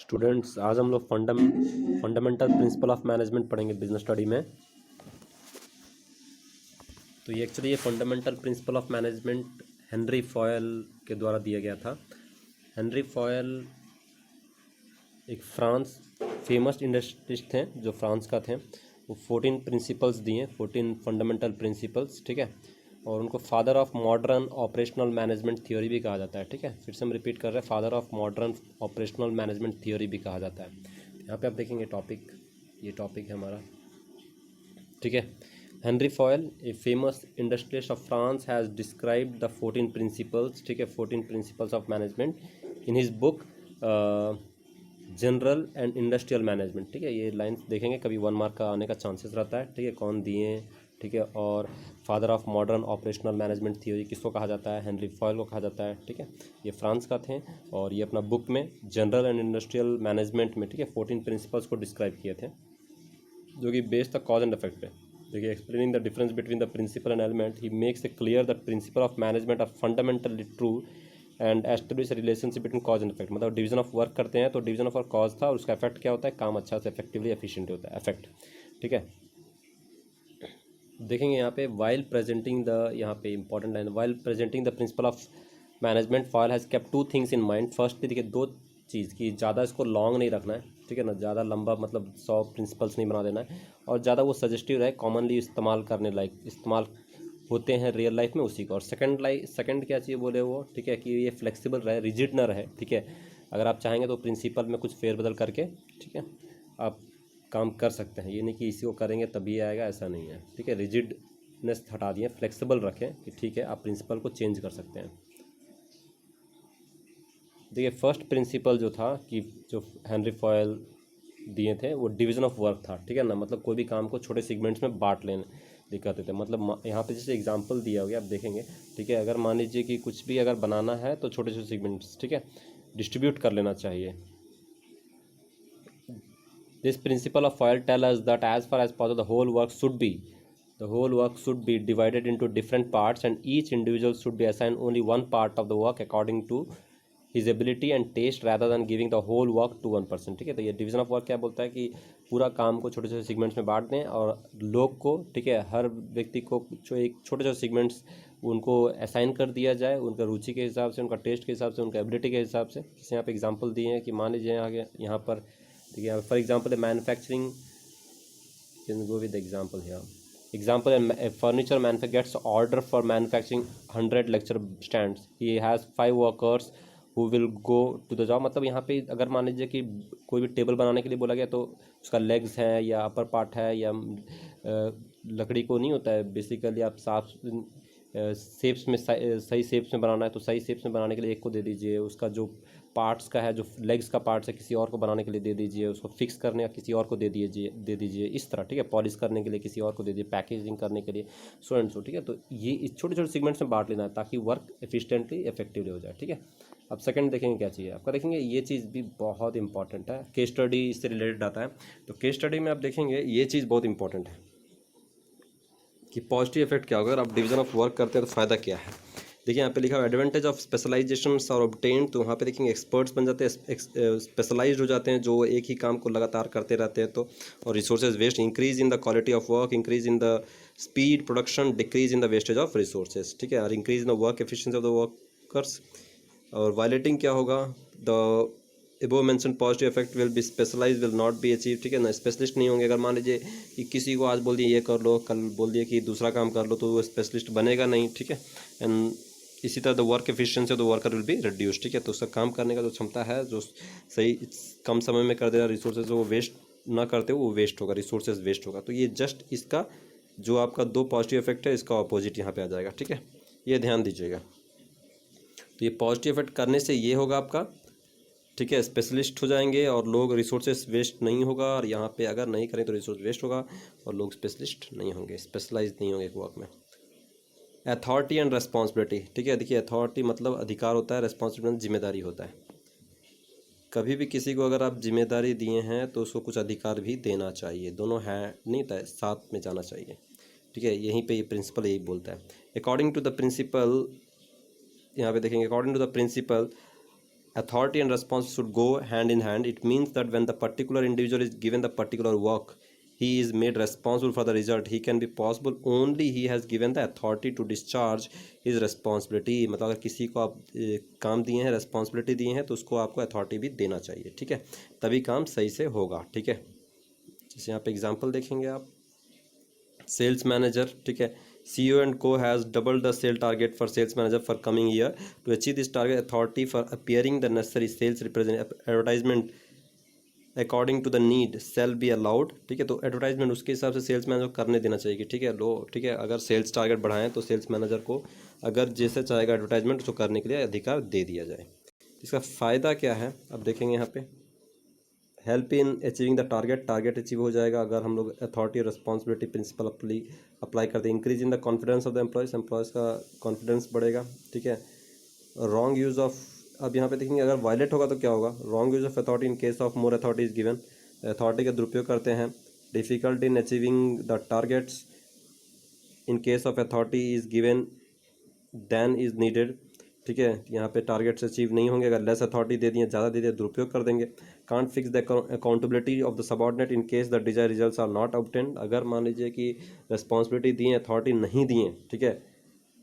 Students, आज हम लोग फंडामेंटल प्रिंसिपल ऑफ मैनेजमेंट पढ़ेंगे बिजनेस स्टडी में। तो ये fundamental principle of management Henry foil के द्वारा दिया गया था। हेनरी फॉयल एक फेमस इंडस्ट्रिस्ट थे जो फ्रांस का थे। वो 14 प्रिंसिपल्स दिए, 14 फंडामेंटल प्रिंसिपल्स, ठीक है। और उनको father of modern operational management theory भी कहा जाता है, ठीक है। फिर से हम रिपीट कर रहे हैं, father of modern operational management theory भी कहा जाता है। यहाँ पे आप देखेंगे ये टॉपिक है हमारा, ठीक है। Henry foil, a famous industrialist of France, has described the 14 principles, ठीक है, 14 principles of management in his book general and industrial management, ठीक है। ये लाइन्स देखेंगे, कभी 1 मार्क का आने का चांसेस रहता है, ठीक है। कौन दिए, ठीक है। और father of modern operational management theory किसको कहा जाता है? हेनरी फॉयल को कहा जाता है, ठीक है। ये फ्रांस का थे और ये अपना बुक में जनरल एंड इंडस्ट्रियल मैनेजमेंट में, ठीक है, 14 प्रिंसिपल्स को डिस्क्राइब किए थे, जो कि बेस्ड था कॉज एंड इफेक्ट पे। देखिए, explaining the difference between the principle and element, he makes it clear that principle of management are fundamentally true and establish relationship between cause and effect. मतलब division of work करते हैं तो division of work cause था और उसका effect क्या होता है? काम अच्छा से इफेक्टिवली एफिशिएंट होता है, इफेक्ट, ठीक है। देखेंगे यहाँ पे वाइल प्रेजेंटिंग द, यहाँ पे important line, while presenting the principle of management foil has kept 2 things in mind. Firstly देखिए 2 चीज़ की, ज़्यादा इसको लॉन्ग नहीं रखना है, ठीक है ना, ज़्यादा लंबा मतलब 100 प्रिंसिपल्स नहीं बना देना है, और ज़्यादा वो सजेस्टिव रहे, कॉमनली इस्तेमाल करने लायक इस्तेमाल होते हैं रियल लाइफ में, उसी को। और सेकंड क्या चाहिए बोले वो, ठीक है, कि ये फ्लेक्सिबल रहे, रिजिड ना रहे, ठीक है। अगर आप चाहेंगे तो प्रिंसिपल में कुछ फेरबदल करके, ठीक है, आप काम कर सकते हैं। ये नहीं कि इसी को करेंगे तभी आएगा, ऐसा नहीं है, ठीक है। रिजिडनेस हटा दिए, फ्लेक्सिबल रखें कि ठीक है आप प्रिंसिपल को चेंज कर सकते हैं। देखिए, फर्स्ट प्रिंसिपल जो था कि जो हेनरी फॉयल दिए थे वो डिवीज़न ऑफ वर्क था, ठीक है ना। मतलब कोई भी काम को छोटे सेगमेंट्स में बांट लेने दिखाते थे। मतलब यहाँ पे जैसे एग्जांपल दिया हो गया, आप देखेंगे, ठीक है। अगर मान लीजिए कि कुछ भी अगर बनाना है तो छोटे छोटे सेगमेंट्स, ठीक है, डिस्ट्रीब्यूट कर लेना चाहिए। This principle of Fayol tells us that as far as possible the whole work should be divided into different parts, and each individual should be assigned only one part of the work according to his ability and taste rather than giving the whole work to one person, ठीक है। तो ये division of work क्या बोलता है कि पूरा काम को छोटे छोटे सेगमेंट्स में बांट दें और लोग को, ठीक है, हर व्यक्ति को जो एक छोटे छोटे सेगमेंट्स उनको असाइन कर दिया जाए, उनका रुचि के हिसाब से, उनका टेस्ट के हिसाब से, उनका एबिलिटी के हिसाब से। जैसे यहाँ पे एग्जांपल दिए हैं कि मान लीजिए यहाँ पर देखिए, for example manufacturing, can go with the example here. Example, a furniture manufacturer gets order for manufacturing 100 lecture stands. He has 5 workers who will go to the job. मतलब यहाँ पे अगर मान लीजिए कि कोई भी टेबल बनाने के लिए बोला गया तो उसका लेग्स है या अपर पार्ट है या लकड़ी को नहीं होता है बेसिकली, आप साफ शेप्स में सही शेप्स में बनाना है तो सही शेप्स में बनाने के लिए एक को दे दीजिए, उसका जो पार्ट्स का है, जो लेग्स का पार्ट्स है, किसी और को बनाने के लिए दे दीजिए, उसको फिक्स करने का किसी और को दे दीजिए इस तरह, ठीक है। पॉलिश करने के लिए किसी और को दे दीजिए, पैकेजिंग करने के लिए सो एंड सो, ठीक है। तो ये इस छोटे छोटे सेगमेंट्स में बांट लेना है ताकि वर्क एफिशिएंटली इफेक्टिवली हो जाए, ठीक है। अब सेकंड देखेंगे क्या चाहिए आपका, देखेंगे ये चीज़ भी बहुत इंपॉर्टेंट है, केस स्टडी इससे रिलेटेड आता है। तो केस स्टडी में आप देखेंगे ये चीज़ बहुत इंपॉर्टेंट है कि पॉजिटिव इफेक्ट क्या होगा अगर आप डिवीजन ऑफ वर्क करते हैं तो फ़ायदा क्या है। देखिए यहाँ पे लिखा है एडवांटेज ऑफ स्पेशलाइजेशन और ऑब्टेन। तो वहाँ पे देखेंगे एक्सपर्ट्स बन जाते हैं, स्पेशलाइज्ड हो जाते हैं जो एक ही काम को लगातार करते रहते हैं तो। और resources waste, increase in the quality of work, increase in the speed production, decrease in the wastage of resources, ठीक है। और increase in the work efficiency of the workers. और वायलेटिंग क्या होगा, the above mention positive effect will be specialise will not be achieve, ठीक है ना। Specialist नहीं होंगे। अगर मान लीजिए कि किसी को आज बोल दिए ये कर लो, कल बोल दिए कि दूसरा काम कर लो, तो वो स्पेशलिस्ट बनेगा नहीं, ठीक है। एंड इसी तरह the work efficiency of the worker will be reduce, ठीक है। तो उसका काम करने का जो क्षमता है, जो सही कम समय में कर देगा, रिसोर्सेज वो वेस्ट ना करते वो वेस्ट होगा, रिसोर्सेज वेस्ट होगा। तो ये जस्ट इसका जो आपका 2 पॉजिटिव इफेक्ट है इसका अपोजिट यहाँ पे आ जाएगा, ठीक है। ये ध्यान दीजिएगा। तो ये पॉजिटिव इफेक्ट करने से ये होगा आपका, ठीक है, स्पेशलिस्ट हो जाएंगे और लोग, रिसोर्सेज वेस्ट नहीं होगा। और यहाँ पे अगर नहीं करें तो रिसोर्स वेस्ट होगा और लोग स्पेशलिस्ट नहीं होंगे, स्पेशलाइज नहीं होंगे वर्क में। अथॉरिटी एंड रेस्पॉन्सिबिलिटी, ठीक है। देखिए, अथॉरिटी मतलब अधिकार होता है, रेस्पॉन्सिबिलिटी जिम्मेदारी होता है। कभी भी किसी को अगर आप जिम्मेदारी दिए हैं तो उसको कुछ अधिकार भी देना चाहिए, दोनों है नहीं तय साथ में जाना चाहिए, ठीक है। यहीं पे ये प्रिंसिपल यही बोलता है। अकॉर्डिंग टू द प्रिंसिपल, यहाँ पे देखेंगे, according to the principle authority and response should go hand in hand. It means that when the particular individual is given the particular work, he is made responsible for the result. He can be possible only he has given the authority to discharge his responsibility. मतलब अगर किसी को आप काम दिए हैं, responsibility दिए हैं, तो उसको आपको authority भी देना चाहिए, ठीक है, तभी काम सही से होगा, ठीक है। जैसे यहाँ पे एग्जांपल देखेंगे आप, सेल्स मैनेजर, ठीक है, CEO and co has doubled the sale target for sales manager for coming year. To achieve this target, authority for appearing the necessary sales advertisement according to the need sale be allowed, ठीक है। तो advertisement उसके हिसाब से sales manager को करने देना चाहिए, ठीक है। लो, ठीक है, अगर सेल्स टारगेट बढ़ाएं तो सेल्स मैनेजर को अगर जैसे चाहेगा एडवर्टाइजमेंट उसको करने के लिए अधिकार दे दिया जाए। इसका फ़ायदा क्या है अब देखेंगे यहाँ पे। Help in achieving the target, target achieve हो जाएगा अगर हम लोग अथॉरिटी और रिस्पॉन्सिबिलिटी प्रिंसिपल अप्लाई करते हैं। Increase in the confidence of the employees, employees का कॉन्फिडेंस बढ़ेगा, ठीक है। रॉन्ग यूज़ ऑफ, अब यहाँ पे देखेंगे अगर वायलेट होगा तो क्या होगा। Wrong use of authority in case of more authority is given, authority का दुरुपयोग करते हैं। Difficult in achieving the targets in case of authority is given then is needed, ठीक है। यहाँ पे टारगेट्स अचीव नहीं होंगे अगर लेस अथॉरिटी दे दिए, ज़्यादा दे दिए, दुरुपयोग कर देंगे। Can't fix the accountability of the subordinate in case the desire results are not obtained, अगर मान लीजिए कि रिस्पॉन्सिबिलिटी दी है, अथॉरिटी नहीं दिए, ठीक है,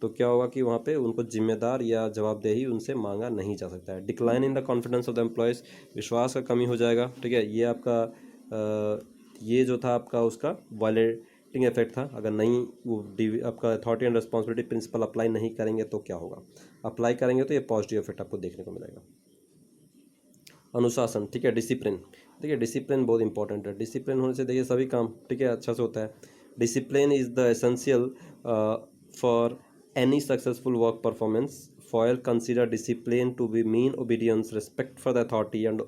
तो क्या होगा कि वहाँ पे उनको जिम्मेदार या जवाबदेही उनसे मांगा नहीं जा सकता है। Decline in the confidence of the employees, विश्वास का कमी हो जाएगा, ठीक है। ये आपका ये जो था आपका उसका वायलेटिंग इफेक्ट था। अगर नहीं वो आपका authority and responsibility principal apply नहीं करेंगे तो क्या होगा, अप्लाई करेंगे तो ये पॉजिटिव इफेक्ट आपको देखने को मिलेगा। अनुशासन, ठीक है, डिसिप्लिन, देखिए डिसिप्लिन बहुत इंपॉर्टेंट है। डिसिप्लिन होने से देखिए सभी काम, ठीक है, अच्छा से होता है। Discipline is the essential for any successful work performance. Foyle consider discipline to be mean obedience, respect for the authority and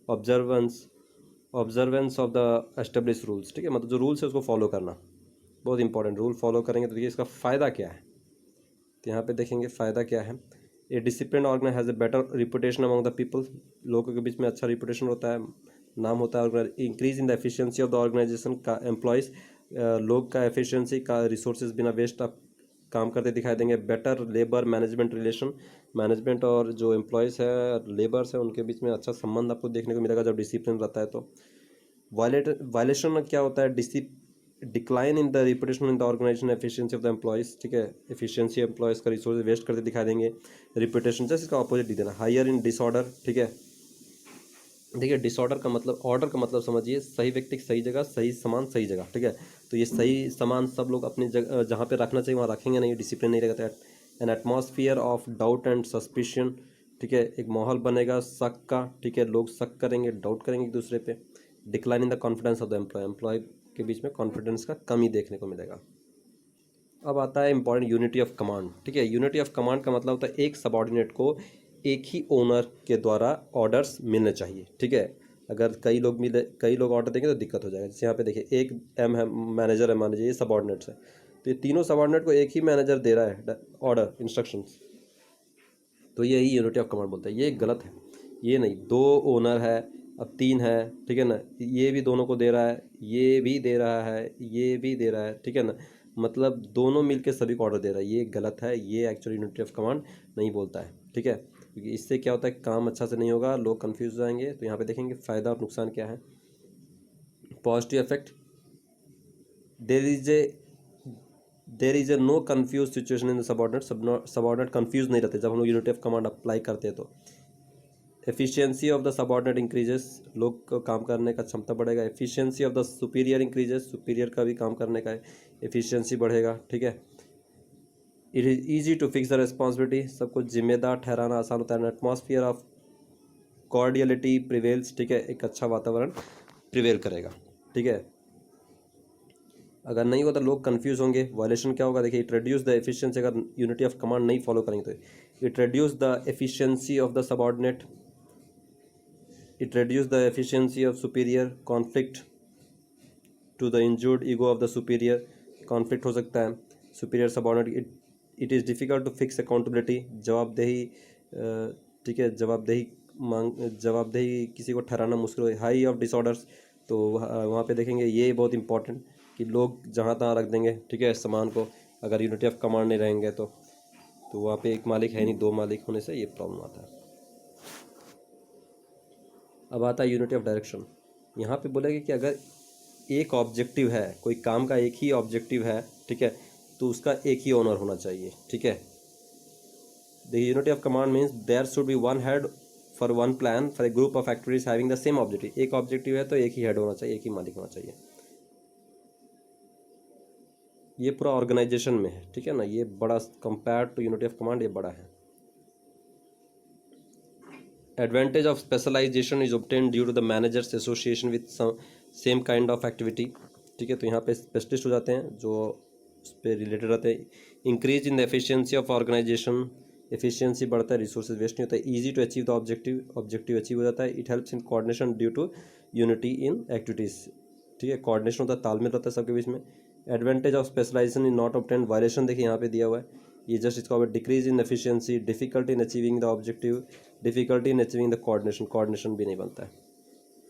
observance of the established rules, ठीक है, मतलब जो रूल्स है उसको फॉलो करना बहुत इंपॉर्टेंट। रूल फॉलो करेंगे तो देखिए इसका फ़ायदा क्या है, तो यहाँ पे देखेंगे फ़ायदा क्या है। A discipline organise has a better reputation among the people, लोगों के बीच में अच्छा रिपुटेशन होता है, नाम होता है। Increase in the efficiency of the organisation का एम्प्लॉयज़, लोग का एफिशिएंसी का रिसोर्सेज बिना वेस्ट आप काम करते दिखाई देंगे। Better labour management relation, management और जो एम्प्लॉयज़ है, लेबर्स है, उनके बीच में अच्छा संबंध आपको देखने को मिलेगा जब डिसिप्लिन रहता है। तो वायलेशन क्या होता है, decline in the reputation in the organisation, efficiency of the employees, ठीक है, एफिशिएंसी एम्प्लॉयज़ का रिसोर्स वेस्ट करते दिखाई देंगे। रिपुटेशन जैसे इसका ऑपोजिट लिख देना। हायर इन डिसऑर्डर, ठीक है, देखिए डिसऑर्डर का मतलब, ऑर्डर का मतलब समझिए सही व्यक्ति सही जगह, सही सामान सही जगह, ठीक है। तो ये सही सामान सब लोग अपनी जगह जहाँ पे रखना चाहिए वहाँ रखेंगे नहीं, डिसिप्लिन नहीं रहेगा। An atmosphere of doubt and suspicion, ठीक है, एक माहौल बनेगा शक का, ठीक है, लोग शक करेंगे, डाउट करेंगे एक दूसरे पे। Decline in the confidence of the employee के बीच में कॉन्फिडेंस का कमी देखने को मिलेगा। अब आता है इंपॉर्टेंट यूनिटी ऑफ कमांड, ठीक है। यूनिटी ऑफ कमांड का मतलब होता है एक सबऑर्डिनेट को एक ही ओनर के द्वारा ऑर्डर्स मिलने चाहिए, ठीक है। अगर कई लोग ऑर्डर देंगे तो दिक्कत हो जाएगा। जैसे यहाँ पे देखिए एक एम है, मैनेजर है, मान लीजिए ये सबऑर्डिनेट्स है, तो ये तीनों सबऑर्डिनेट को एक ही मैनेजर दे रहा है ऑर्डर, इंस्ट्रक्शंस, तो यही यूनिटी ऑफ कमांड बोलते हैं। ये गलत है, ये नहीं, दो ओनर है, अब तीन है, ठीक है ना, ये भी दोनों को दे रहा है, ये भी दे रहा है, ये भी दे रहा है, ठीक है ना, मतलब दोनों मिलके सभी को ऑर्डर दे रहा है, ये गलत है। ये एक्चुअली यूनिटी ऑफ कमांड नहीं बोलता है, ठीक है, क्योंकि इससे क्या होता है काम अच्छा से नहीं होगा, लोग कंफ्यूज हो जाएंगे। तो यहाँ पे देखेंगे फ़ायदा और नुकसान क्या है। Positive effect, there is a no confuse situation in the subordinate confuse नहीं रहते जब हम लोग यूनिटी ऑफ कमांड अप्लाई करते हैं। तो efficiency of the subordinate increases, लोग को काम करने का क्षमता बढ़ेगा। Efficiency of the superior increases, superior का भी काम करने का एफिशिएंसी बढ़ेगा, ठीक है। It is easy to fix the responsibility, सबको जिम्मेदार ठहराना आसान होता है। एटमॉस्फियर ऑफ कॉर्डियलिटी प्रिवेल्स, ठीक है, एक अच्छा वातावरण प्रिवेल करेगा, ठीक है। अगर नहीं होता लोग कंफ्यूज होंगे। वायलेशन क्या होगा, देखिए इट रिड्यूस द एफिशिएंसी, अगर यूनिटी ऑफ कमांड नहीं फॉलो करेंगे तो it reduce the efficiency of the subordinate, it reduce the efficiency of superior, conflict to the injured ego of the superior, conflict हो सकता है superior subordinate. It is difficult to fix accountability, जवाबदेही, ठीक है, जवाबदेही किसी को ठहराना मुश्किल हो। हाई ऑफ डिसऑर्डर्स, तो वहाँ पे देखेंगे ये बहुत इंपॉर्टेंट कि लोग जहाँ तहाँ रख देंगे, ठीक है, सामान को, अगर यूनिटी ऑफ कमांड नहीं रहेंगे तो वहाँ पे एक मालिक है नहीं, दो मालिक होने से ये प्रॉब्लम आता है। अब आता है यूनिटी ऑफ डायरेक्शन। यहाँ पे बोलेगा कि अगर एक ऑब्जेक्टिव है, कोई काम का एक ही ऑब्जेक्टिव है, ठीक है, तो उसका एक ही ओनर होना चाहिए, ठीक है। The unity of command means there should be one head for one plan for a group of activities having the same objective. एक ऑब्जेक्टिव है तो एक ही हेड होना चाहिए, एक ही मालिक होना चाहिए। ये पूरा ऑर्गेनाइजेशन में है, ठीक है ना, ये बड़ा compare to unity of command ये बड़ा है। Advantage of specialization is obtained due to the managers association with same kind of activity, ठीक है। तो यहाँ पे स्पेशलिस्ट हो जाते हैं जो उस पर रिलेटेड रहते हैं। Increase in the efficiency of organization, efficiency बढ़ता है, रिसोर्सेज वेस्ट नहीं होता है। Easy to achieve the objective, objective achieve हो जाता है। It helps in coordination due to unity in activities, ठीक है, कोऑर्डिनेशन होता है, तालमेल रहता है सबके बीच में। Advantage of specialization in not obtained, violation देखिए यहाँ पे दिया हुआ है, ये जस्ट इसका decrease in efficiency, difficulty in achieving the objective, difficulty in achieving the coordination, coordination भी नहीं बनता है।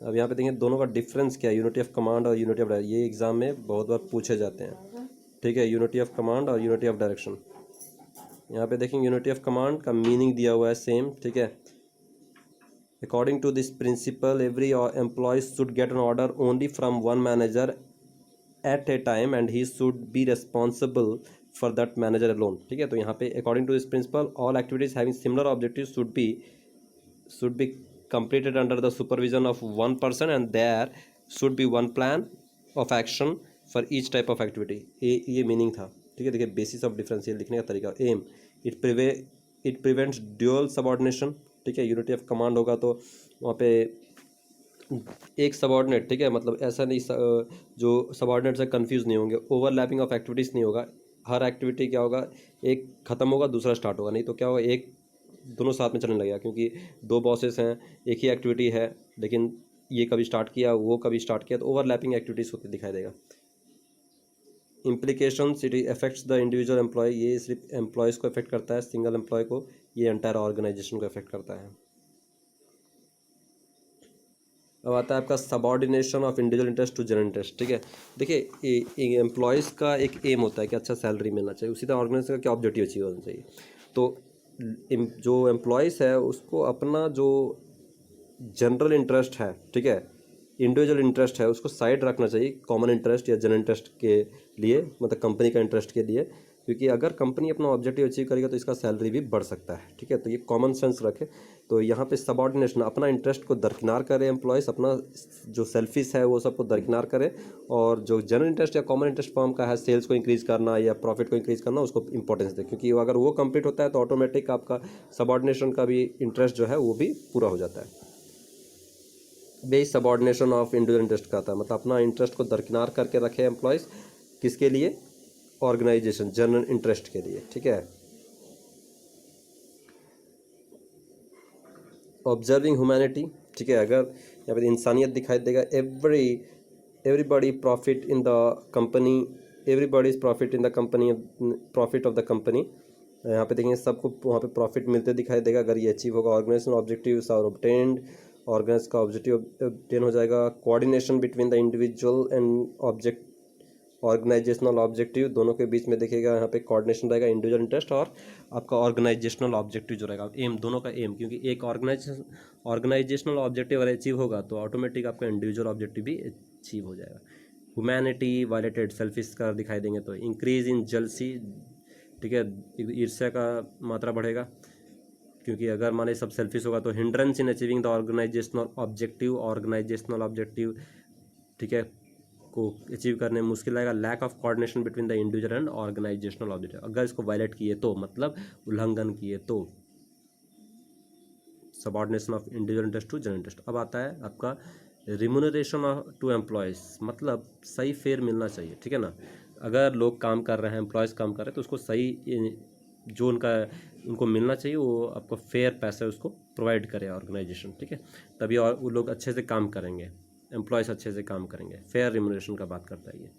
अब यहाँ पे देखें दोनों का डिफरेंस क्या है, यूनिटी ऑफ कमांड और यूनिटी ऑफ डायरेक्शन, ये एग्जाम में बहुत बार पूछे जाते हैं, ठीक है। यूनिटी ऑफ कमांड और यूनिटी ऑफ डायरेक्शन, यहाँ पे देखेंगे यूनिटी ऑफ कमांड का मीनिंग दिया हुआ है सेम, ठीक है। According to this principle every employee should get an order only from one manager at a time and he should be responsible for that manager alone, ठीक है। तो यहाँ पे according to this principle all activities having similar objective should be completed under the supervision of one person and there should be one plan of action for each type of activity। ये meaning था, ठीक है। देखिए basis of difference, ये लिखने का तरीका। Um, it prevents dual subordination, ठीक है। यूनिटी ऑफ कमांड होगा तो वहाँ पे एक सबऑर्डिनेट, ठीक है, मतलब ऐसा नहीं जो सबऑर्डिनेट से कंफ्यूज नहीं होंगे, ओवरलैपिंग ऑफ एक्टिविटीज़ नहीं होगा। हर एक्टिविटी क्या होगा, एक ख़त्म होगा दूसरा स्टार्ट होगा, नहीं तो क्या होगा, एक दोनों साथ में चलने लगेगा, क्योंकि दो बॉसेस हैं, एक ही एक्टिविटी है, लेकिन ये कभी स्टार्ट किया वो कभी स्टार्ट किया, तो ओवरलैपिंग एक्टिविटीज़ होती दिखाई देगा। Implications, it affects the individual employee, ये सिर्फ एम्प्लॉयज़ को अफेक्ट करता है, सिंगल एम्प्लॉय को, ये एंटायर ऑर्गेनाइजेशन को अफेक्ट करता है। अब आता है आपका subordination of individual interest to general interest, ठीक है। देखिए एम्प्लॉयज़ का एक एम होता है कि अच्छा सैलरी मिलना चाहिए, उसी तरह ऑर्गेनाइजेशन का क्या ऑब्जेक्टिव अचीव होना चाहिए। तो जो एम्प्लॉयज़ है उसको अपना जो जनरल इंटरेस्ट है, ठीक है, इंडिविजुअल इंटरेस्ट है, उसको साइड रखना चाहिए कॉमन इंटरेस्ट या जनरल इंटरेस्ट के लिए, मतलब कंपनी का इंटरेस्ट के लिए, क्योंकि अगर कंपनी अपना ऑब्जेक्टिव अचीव करेगा तो इसका सैलरी भी बढ़ सकता है, ठीक है। तो ये कॉमन सेंस रखे। तो यहाँ पे सबऑर्डिनेशन, अपना इंटरेस्ट को दरकिनार करे एम्प्लॉयज़, अपना जो सेल्फिश है वो सबको दरकिनार करे, और जो जनरल इंटरेस्ट या कॉमन इंटरेस्ट फर्म का है, सेल्स को इंक्रीज़ करना या प्रॉफिट को इंक्रीज़ करना, उसको इंपॉर्टेंस दे, क्योंकि अगर वो कंप्लीट होता है तो ऑटोमेटिक आपका सबऑर्डिनेशन का भी इंटरेस्ट जो है वो भी पूरा हो जाता है। Base subordination of individual interest का आता है, मतलब अपना इंटरेस्ट को दरकिनार करके रखे एम्प्लॉयज़, किसके लिए, ऑर्गेनाइजेशन जनरल इंटरेस्ट के लिए, ठीक है। ऑब्जर्विंग ह्यूमैनिटी, ठीक है, अगर यहाँ पर इंसानियत दिखाई देगा, everybody profit in the company, everybody is profit in the company, profit of the company, यहाँ पे देखेंगे सबको वहाँ पे प्रॉफिट मिलते दिखाई देगा अगर ये अचीव होगा। Organization objectives are obtained, organize का ऑब्जेक्टिव ऑब्टेन हो जाएगा। Coordination between the individual and object, organizational objective, दोनों के बीच में देखिएगा यहाँ पे कोऑर्डिनेशन रहेगा, इंडिविजुअल इंटरेस्ट और आपका ऑर्गेनाइजेशनल ऑब्जेक्टिव जो रहेगा, एम, दोनों का एम, क्योंकि एक ऑर्गेनाइजेशनल ऑब्जेक्टिव अगर अचीव होगा तो ऑटोमेटिक आपका इंडिविजुअल ऑब्जेक्टिव भी अचीव हो जाएगा। ह्यूमैनिटी वायलेटेड, सेल्फिश का दिखाई देंगे तो इंक्रीज इन जेलसी, ठीक है, ईर्ष्या का मात्रा बढ़ेगा, क्योंकि अगर माने सब सेल्फिश होगा तो hindrance in achieving the organizational objective, ठीक है, को अचीव करने में मुश्किल आएगा। Lack of coordination between the individual and organizational objective, अगर इसको वायलेट किए तो, मतलब उल्लंघन किए तो, subordination of individual interest to general interest. अब आता है आपका रिम्यूनरेशन टू एम्प्लॉयज़, मतलब सही फेयर मिलना चाहिए, ठीक है ना। अगर लोग काम कर रहे हैं, एम्प्लॉयज़ काम कर रहे हैं, तो उसको सही जो उनको मिलना चाहिए वो आपको फेयर पैसा उसको प्रोवाइड करे ऑर्गेनाइजेशन, ठीक है, तभी और वो लोग अच्छे से काम करेंगे, एम्प्लॉयज़ अच्छे से काम करेंगे। फेयर रिम्यूनरेशन का बात करता है ये,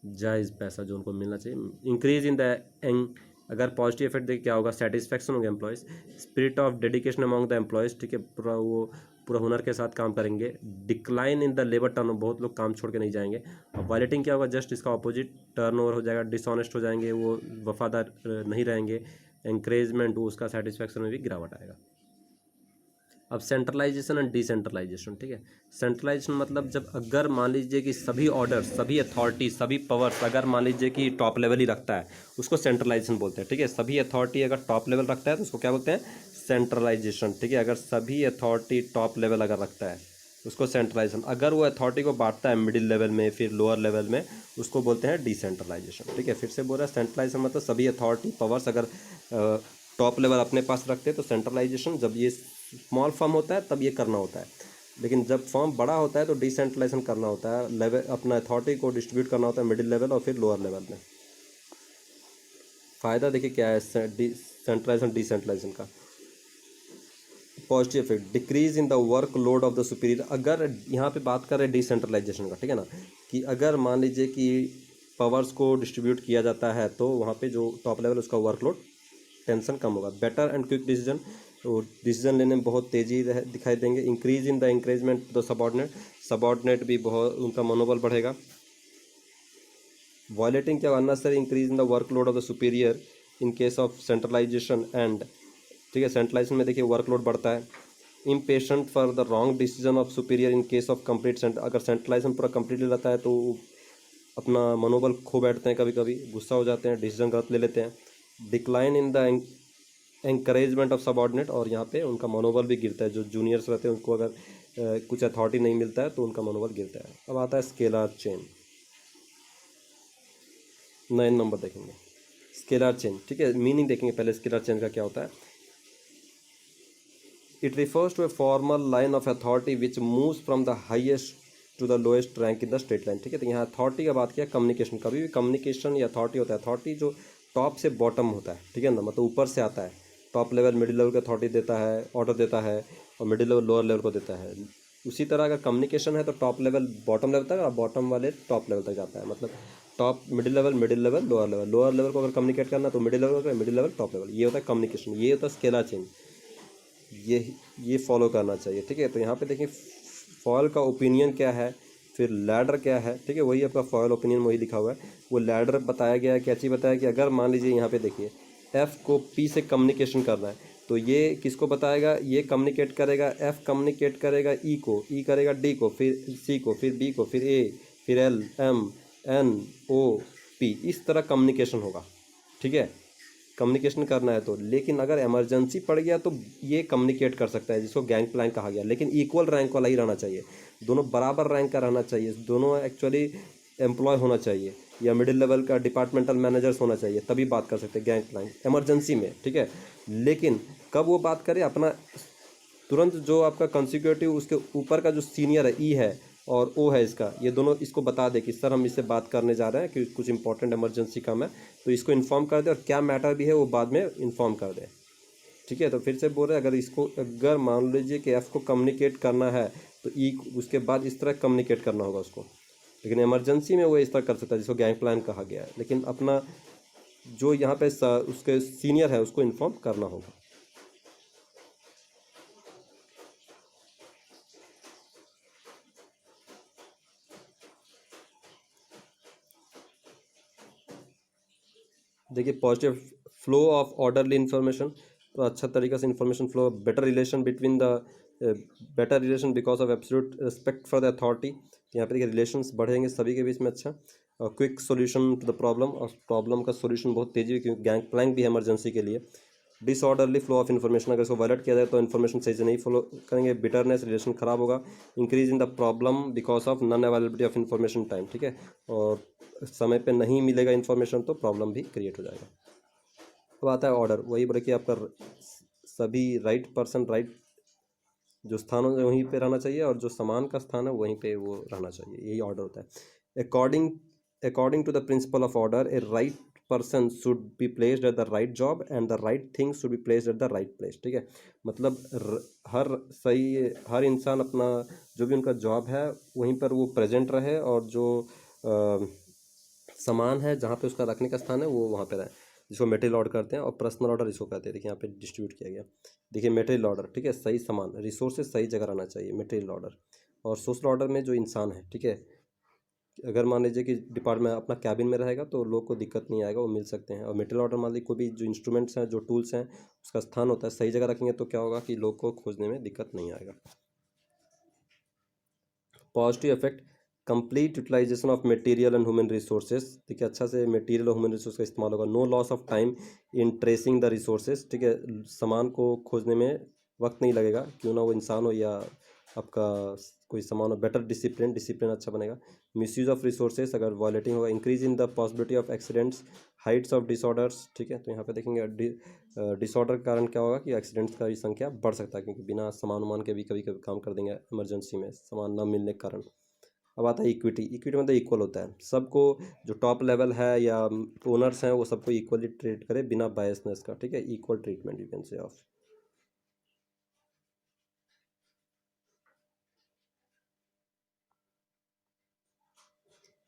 जायज़ पैसा जो उनको मिलना चाहिए। इंक्रीज इन द अगर पॉजिटिव इफेक्ट देखिए क्या होगा, सेटिस्फैक्शन होगा employees, spirit of dedication among the employees, ठीक है, पूरा हुनर के साथ काम करेंगे। Decline in the labour turn, बहुत लोग काम छोड़ के नहीं जाएंगे। और वायलेटिंग क्या होगा, जस्ट इसका ऑपोजिट, टर्न ओवर हो जाएगा, डिसऑनेस्ट हो जाएंगे, वो वफादार नहीं रहेंगे। एंकरेजमेंट, वो उसका सेटिस्फैक्शन में भी गिरावट आएगा। अब सेंट्रलाइजेशन एंड डिसेंट्रलाइजेशन, ठीक है। सेंट्रलाइजेशन मतलब जब अगर मान लीजिए कि सभी ऑर्डर, सभी अथॉरिटी, सभी पावर्स अगर मान लीजिए कि टॉप लेवल ही रखता है, उसको सेंट्रलाइजेशन बोलते हैं, ठीक है। सभी अथॉरिटी अगर टॉप लेवल रखता है तो उसको क्या बोलते हैं, सेंट्रलाइजेशन, ठीक है। अगर सभी अथॉरिटी टॉप लेवल अगर रखता है उसको सेंट्रलाइजेशन। अगर वो अथॉरिटी को बांटता है मिडिल लेवल में, फिर लोअर लेवल में, उसको बोलते हैं डिसेंट्रलाइजेशन, ठीक है। फिर से बोल रहा है, सेंट्रलाइजेशन मतलब सभी अथॉरिटी पावर्स अगर टॉप लेवल अपने पास रखते हैं तो सेंट्रलाइजेशन। जब ये स्मॉल फर्म होता है तब ये करना होता है, लेकिन जब फर्म बड़ा होता है तो डिसेंट्रलाइजेशन करना होता है, लेवल अपना अथॉरिटी को डिस्ट्रीब्यूट करना होता है मिडिल लेवल और फिर लोअर लेवल में। फ़ायदा देखिए क्या है सेंट्रलाइजेशन डिसेंट्रलाइजेशन का। Positive effect, decrease in the work load of the superior. अगर यहाँ पे बात कर रहे हैं डिसेंट्रलाइजेशन का, ठीक है ना, कि अगर मान लीजिए कि पावर्स को डिस्ट्रीब्यूट किया जाता है तो वहाँ पे जो टॉप लेवल उसका वर्कलोड टेंशन कम होगा। बेटर एंड क्विक डिसीजन, तो डिसीजन लेने में बहुत तेज़ी दिखाई देंगे। Increase in the increment the subordinate, subordinate भी बहुत उनका मनोबल बढ़ेगा। वायलेटिंग क्या, unnecessary increase in the workload of the superior in case of centralization and, ठीक है। सेंट्रलाइजेशन में देखिए वर्कलोड बढ़ता है। Impatient for the wrong decision of superior in case of complete अगर सेंट्रलाइजेशन पूरा कंप्लीटली रहता है तो अपना मनोबल खो बैठते हैं, कभी कभी गुस्सा हो जाते हैं, डिसीजन गलत ले लेते हैं। Decline in the encouragement of subordinate, और यहाँ पे उनका मनोबल भी गिरता है। जो जूनियर्स रहते हैं उनको अगर कुछ अथॉरिटी नहीं मिलता है तो उनका मनोबल गिरता है। अब आता है स्केलर चेन, 9 नंबर देखेंगे स्केलर चेन, ठीक है। मीनिंग देखेंगे पहले स्केलर चेन का क्या होता है। It refers to a formal line of authority which moves from the highest to the lowest rank in the straight line, ठीक है। तो यहाँ अथॉरिटी का बात किया, कम्युनिकेशन, कभी भी कम्युनिकेशन या अथॉरिटी होता है, अथॉरिटी जो टॉप से बॉटम होता है, ठीक है ना, मतलब ऊपर से आता है। टॉप लेवल मिडिल लेवल का अथॉरिटी देता है, ऑर्डर देता है, और मिडिल लेवल लोअर लेवल को देता है। उसी तरह अगर कम्युनिकेशन है तो टॉप लेवल बॉटम लेवल तक और बॉटम वाले टॉप लेवल तक जाता है। मतलब top middle level, middle level lower level, lower level को अगर कम्युनिकेट करना तो मिडिल लेवल को, मिडिल लेवल टॉप लेवल, ये होता है कम्युनिकेशन। ये होता है स्केलर चेन, ये फॉलो करना चाहिए, ठीक है। तो यहाँ पे देखिए फॉल का ओपिनियन क्या है, फिर लैडर क्या है, ठीक है। वही आपका फॉल ओपिनियन वही लिखा हुआ है। वो लैडर बताया गया है, क्या चीज़ बताया कि अगर मान लीजिए यहाँ पे देखिए एफ को पी से कम्युनिकेशन करना है तो ये किसको बताएगा, ये कम्युनिकेट करेगा, एफ कम्युनिकेट करेगा ई को, ई करेगा डी को, फिर सी को, फिर बी को, फिर ए, फिर एल, एम, एन, ओ, पी। इस तरह कम्युनिकेशन होगा, ठीक है। कम्युनिकेशन करना है तो, लेकिन अगर इमरजेंसी पड़ गया तो ये कम्युनिकेट कर सकता है, जिसको गैंग प्लैंक कहा गया। लेकिन इक्वल रैंक वाला ही रहना चाहिए, दोनों बराबर रैंक का रहना चाहिए, दोनों एक्चुअली एम्प्लॉय होना चाहिए या मिडिल लेवल का डिपार्टमेंटल मैनेजर्स होना चाहिए, तभी बात कर सकते हैं गैंग प्लैंक इमरजेंसी में, ठीक है। लेकिन कब वो बात करे, अपना तुरंत जो आपका कंसिक्यूटिव उसके ऊपर का जो सीनियर है, ई है और ओ है इसका, ये दोनों इसको बता दे कि सर हम इससे बात करने जा रहे हैं कि कुछ इंपॉर्टेंट इमरजेंसी काम है, तो इसको इन्फॉर्म कर दे, और क्या मैटर भी है वो बाद में इन्फॉर्म कर दे, ठीक है। तो फिर से बोल रहे हैं, अगर इसको अगर मान लीजिए कि एफ को कम्युनिकेट करना है तो ई उसके बाद इस तरह कम्युनिकेट करना होगा उसको। लेकिन इमरजेंसी में वो इस तरह कर सकता है जिसको गैंग प्लान कहा गया है, लेकिन अपना जो यहाँ पे उसके सीनियर है उसको इन्फॉर्म करना होगा। देखिए positive flow of orderly information, तो अच्छा तरीके से information flow, better relation between the, better relation because of absolute respect for the authority. यहाँ पे देखिए रिलेशंस बढ़ेंगे सभी के बीच में, अच्छा। और quick solution to the problem, और प्रॉब्लम का सॉल्यूशन बहुत तेजी, क्योंकि गैंग प्लैंक भी है इमरजेंसी के लिए। डिसऑर्डरली फ्लो ऑफ इन्फॉर्मेशन, अगर इसको वायलेट किया जाए तो इन्फॉर्मेशन सही से नहीं फॉलो करेंगे, बिटरनेस, रिलेशन खराब होगा। Increase in the problem because of non availability of information time, ठीक है। और समय पे नहीं मिलेगा इन्फॉर्मेशन तो प्रॉब्लम भी क्रिएट हो जाएगा। अब आता है ऑर्डर, वही बोले कि आपका सभी राइट पर्सन, राइट जो स्थान है वहीं पे रहना चाहिए, और जो सामान का स्थान है वहीं पे वो रहना चाहिए, यही ऑर्डर होता है। According according to the principle of order, a right person should be placed at the right job and the right thing should be placed at the right place, ठीक है। मतलब हर इंसान अपना जो भी उनका जॉब है वहीं पर वो प्रेजेंट रहे, और जो सामान है जहाँ पे उसका रखने का स्थान है वो वहाँ पे रहे, जिसको मेटेरियल ऑर्डर करते हैं। और पर्सनल ऑर्डर इसको कहते हैं, देखिए यहाँ पे डिस्ट्रीब्यूट किया गया। देखिए मेटेरियल ऑर्डर, ठीक है, सही सामान, रिसोर्सेज सही जगह रहना चाहिए, मेटेरियल ऑर्डर। और सोशल ऑर्डर में जो इंसान है, ठीक है, अगर मान लीजिए कि डिपार्टमेंट अपना कैबिन में रहेगा तो लोग को दिक्कत नहीं आएगा, वो मिल सकते हैं। और मेटेरियल ऑर्डर मान लीजिए कोई भी जो इंस्ट्रूमेंट्स हैं, जो टूल्स हैं, उसका स्थान होता है सही जगह रखेंगे तो क्या होगा कि लोग को खोजने में दिक्कत नहीं आएगा। Positive effect, complete utilization of material and human resources. ठीक है, अच्छा से मटेरियल और ह्यूमन रिसोर्स का इस्तेमाल होगा। No loss of time in tracing the resources. ठीक है, सामान को खोजने में वक्त नहीं लगेगा, क्यों ना वो इंसान हो या आपका कोई सामान हो। बेटर डिसिप्लिन, डिसिप्लिन अच्छा बनेगा। मिसयूज ऑफ रिसोर्सेज अगर वायलेटिंग होगा। Increase in the possibility of accidents, Heights of disorders. ठीक है, तो यहाँ पे देखेंगे डिसऑर्डर के कारण क्या होगा कि एक्सीडेंट्स का भी संख्या बढ़ सकता है, क्योंकि बिना सामान वामान के भी कभी कभी काम कर देंगे इमरजेंसी में सामान ना मिलने के कारण। अब आता है इक्विटी। इक्विटी मतलब इक्वल होता है सबको, जो टॉप लेवल है या ओनर्स हैं वो सबको इक्वली ट्रीट करे बिना बायसनेस का। ठीक है, equal treatment you can say of.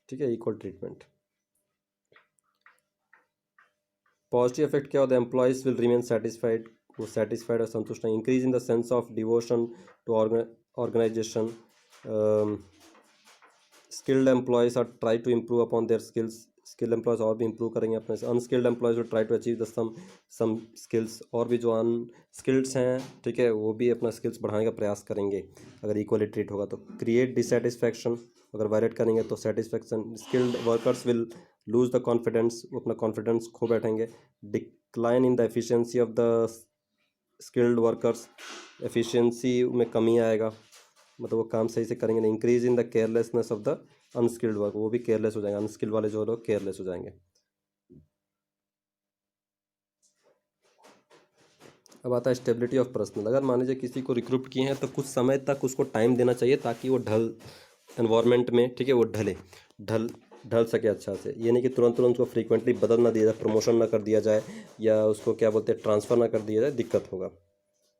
ठीक है, इक्वल ट्रीटमेंट। पॉजिटिव इफेक्ट क्या होता है, एम्प्लॉयज विल रिमेन सेटिस्फाइड, वो सेटिस्फाइड और संतुष्ट हैं। Increase in the sense of devotion to organization. Skilled employees are try to improve upon their skills. Skilled employees और भी इंप्रूव करेंगे अपने से। Unskilled employees will try to achieve the some skills, और भी जो अनस्किल्ड्स हैं, ठीक है, वो भी अपना स्किल्स बढ़ाने का प्रयास करेंगे अगर इक्वली ट्रीट होगा तो। क्रिएट डिससेटिस्फैक्शन, अगर वायलेट करेंगे तो satisfaction. Skilled workers will lose the confidence, वो अपना कॉन्फिडेंस खो बैठेंगे। Decline in the efficiency of the skilled workers, efficiency में कमी आएगा, मतलब वो काम सही से करेंगे नहीं। Increase in the carelessness of the unskilled work, वो भी केयरलेस हो जाएंगे, अनस्किल्ड वाले जो लोग केयरलेस हो जाएंगे। अब आता है स्टेबिलिटी ऑफ पर्सनल। अगर मान लीजिए किसी को रिक्रूट किए हैं तो कुछ समय तक उसको टाइम देना चाहिए ताकि वो ढल एनवायरनमेंट में, ठीक है, वो ढल ढल सके अच्छा से। ये नहीं कि तुरंत तुरंत उसको फ्रीक्वेंटली बदल ना दिया जाए, प्रमोशन ना कर दिया जाए, या उसको क्या बोलते हैं ट्रांसफ़र ना कर दिया जाए, दिक्कत होगा,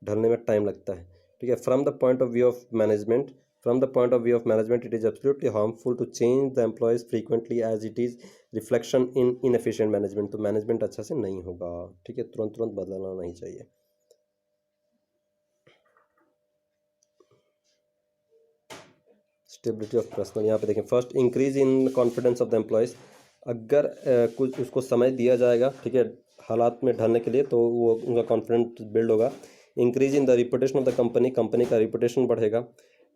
ढलने में टाइम लगता है। ठीक है, from the point of view of management, from the point of view of management it is absolutely harmful to change the employees frequently as it is reflection in inefficient management. तो management अच्छा से नहीं होगा। ठीक है, तुरंत तुरंत बदलना नहीं चाहिए। स्टेबिलिटी ऑफ पर्सनल, यहाँ पे देखें first, increase in confidence of the employees. अगर कुछ उसको समय दिया जाएगा, ठीक है, हालात में ढलने के लिए, तो वो उनका कॉन्फिडेंस बिल्ड होगा। Increase in the reputation of the company, company का रिपुटेशन बढ़ेगा।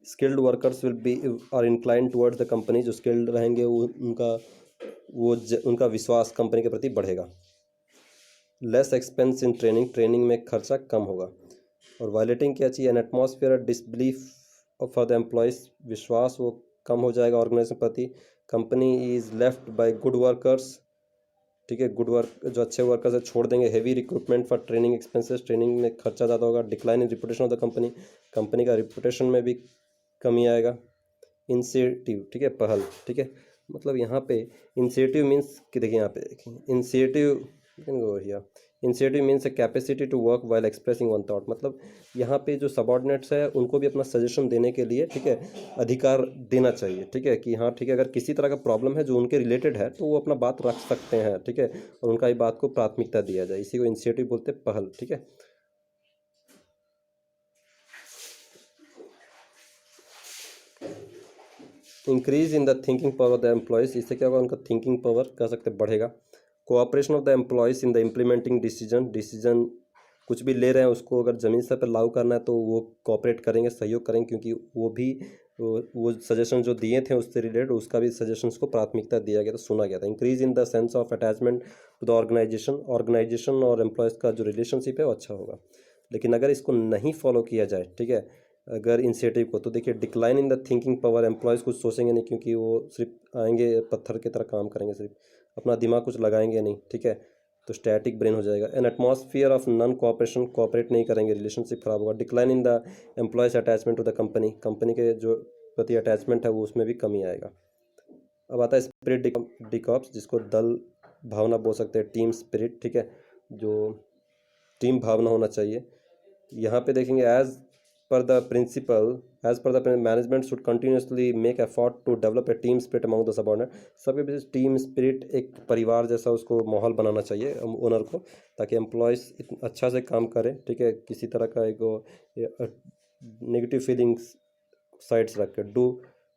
Skilled workers will be are incline towards the company, जो स्किल्ड रहेंगे वो उनका विश्वास कंपनी के प्रति बढ़ेगा। Less expense in training, training में खर्चा कम होगा। और वायलेटिंग क्या चाहिए, an atmosphere disbelief for the employees, विश्वास वो कम हो जाएगा ऑर्गेनाइजेशन प्रति। Company is left by good workers, ठीक है, गुड वर्क जो अच्छे वर्कर्स है छोड़ देंगे। Heavy recruitment for training expenses, training में खर्चा ज़्यादा होगा। Decline in reputation of the company, company का रिपुटेशन में भी कमी आएगा। इंसेटिव, ठीक है, पहल, ठीक है, मतलब यहाँ पे इंसेटिव मीन्स कि देखिए, यहाँ पे देखिए incentive, incentive means a capacity to work while expressing one thought. मतलब यहाँ पे जो सबॉर्डिनेट्स है उनको भी अपना सजेशन देने के लिए, ठीक है, अधिकार देना चाहिए। ठीक है, कि हाँ ठीक है, अगर किसी तरह का प्रॉब्लम है जो उनके रिलेटेड है तो वो अपना बात रख सकते हैं। ठीक है, और उनका ये बात को प्राथमिकता दिया जाए, इसी को इंसेटिव बोलते हैं, पहल। ठीक है, increase in the thinking power of the employees, इससे क्या होगा, उनका थिंकिंग पावर कह सकते बढ़ेगा। Cooperation of the employees in the implementing decision कुछ भी ले रहे हैं उसको अगर ज़मीन स्तर पर लागू करना है तो वो कोऑपरेट करेंगे, सहयोग करेंगे, क्योंकि वो भी वो सजेशन जो दिए थे उससे रिलेटेड उसका भी सजेशंस को प्राथमिकता दिया गया, तो सुना गया था। Increase in the sense of attachment to the organization और एम्प्लॉयज़ का जो रिलेशनशिप है वो अच्छा होगा। लेकिन अगर इसको नहीं फॉलो किया जाए, ठीक है, अगर इनिशिएटिव को, तो देखिए decline in the thinking power, employees कुछ सोचेंगे नहीं, क्योंकि वो सिर्फ आएंगे पत्थर की तरह काम करेंगे, सिर्फ अपना दिमाग कुछ लगाएंगे नहीं। ठीक है, तो स्टैटिक ब्रेन हो जाएगा। An atmosphere of non cooperation, cooperate नहीं करेंगे, रिलेशनशिप खराब होगा। Decline in the employees attachment to the company, company के जो प्रति अटैचमेंट है वो उसमें भी कमी आएगा। अब आता है स्पिरिट डिकॉप्स, जिसको दल भावना बोल सकते हैं, टीम स्पिरिट। ठीक है, जो टीम भावना होना चाहिए। यहाँ पे देखेंगे per the principle as per the management should continuously make effort to develop a team spirit among the subordinate. सबके बीच टीम स्पिरिट, एक परिवार जैसा उसको माहौल बनाना चाहिए ओनर को, ताकि एम्प्लॉयज़ अच्छा से काम करें। ठीक है, किसी तरह का एक नेगेटिव फीलिंग्स साइड्स रख के do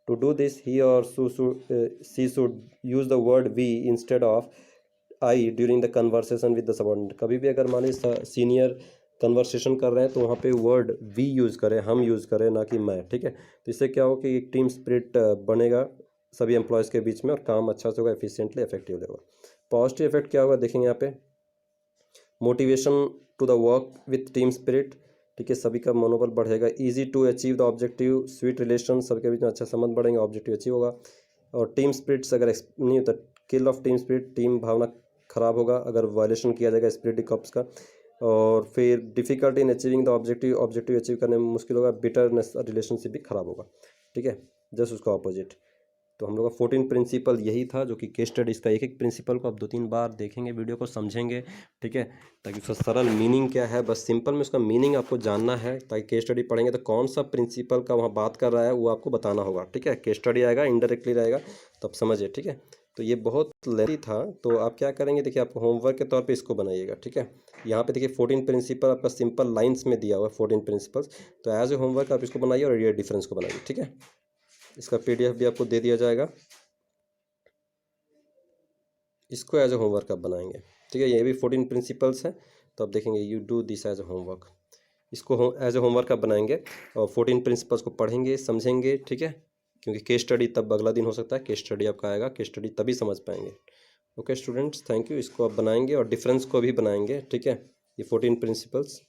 To do this, he or she should use the word we instead of I during the conversation with the subordinate. कभी भी अगर मान लीजिए सीनियर कन्वर्सेशन कर रहे हैं तो वहाँ पे वर्ड वी यूज़ करें, हम यूज़ करें, ना कि मैं, ठीक है। तो इससे क्या हो कि एक टीम स्पिरिट बनेगा सभी एम्प्लॉयज़ के बीच में और काम अच्छा से होगा, एफिशिएंटली इफेक्टिवली होगा। पॉजिटिव इफेक्ट क्या होगा देखेंगे यहाँ पे, motivation to the work with team spirit, ठीक है, सभी का मनोबल बढ़ेगा। Easy to achieve the objective, sweet relation, सबके बीच में अच्छा संबंध बढ़ेंगे, ऑब्जेक्टिव अचीव होगा। और टीम स्पिरिट्स अगर नहीं होता, किल ऑफ टीम स्पिरिट, टीम भावना खराब होगा अगर वायलेशन किया जाएगा स्पिरिट कॉप्स का। और फिर difficulty in achieving the objective, objective achieve करने में मुश्किल होगा। बिटरनेस, रिलेशनशिप भी खराब होगा, ठीक है, जस्ट उसका ऑपोजिट। तो हम लोग का 14 प्रिंसिपल यही था, जो कि केस स्टडीज़ का एक एक प्रिंसिपल को आप 2-3 बार देखेंगे, वीडियो को समझेंगे, ठीक है, ताकि उसका सरल मीनिंग क्या है, बस सिंपल में उसका मीनिंग आपको जानना है, ताकि केस स्टडी पढ़ेंगे तो कौन सा प्रिंसिपल का वहाँ बात कर रहा है वो आपको बताना होगा, ठीक है। केस स्टडी आएगा इनडायरेक्टली रहेगा तो आप समझिए, ठीक है। तो ये बहुत लेंथी था, तो आप क्या करेंगे देखिए, आपको होमवर्क के तौर पे इसको बनाइएगा, ठीक है। यहाँ पे देखिए 14 प्रिंसिपल आपका सिंपल लाइंस में दिया हुआ है, 14 प्रिंसिपल्स। तो एज ए होमवर्क आप इसको बनाइए और ये डिफरेंस को बनाइए, ठीक है। इसका PDF भी आपको दे दिया जाएगा, इसको एज ए होमवर्क आप बनाएंगे, ठीक है। ये भी 14 प्रिंसिपल्स हैं, तो आप देखेंगे you do this as a homework, इसको एज ए होमवर्क आप बनाएंगे और 14 प्रिंसिपल्स को पढ़ेंगे, समझेंगे, ठीक है। क्योंकि केस स्टडी तब अगला दिन हो सकता है, केस स्टडी आपका आएगा, केस स्टडी तभी समझ पाएंगे। Okay students, thank you. इसको आप बनाएंगे और डिफरेंस को भी बनाएंगे, ठीक है, ये 14 प्रिंसिपल्स।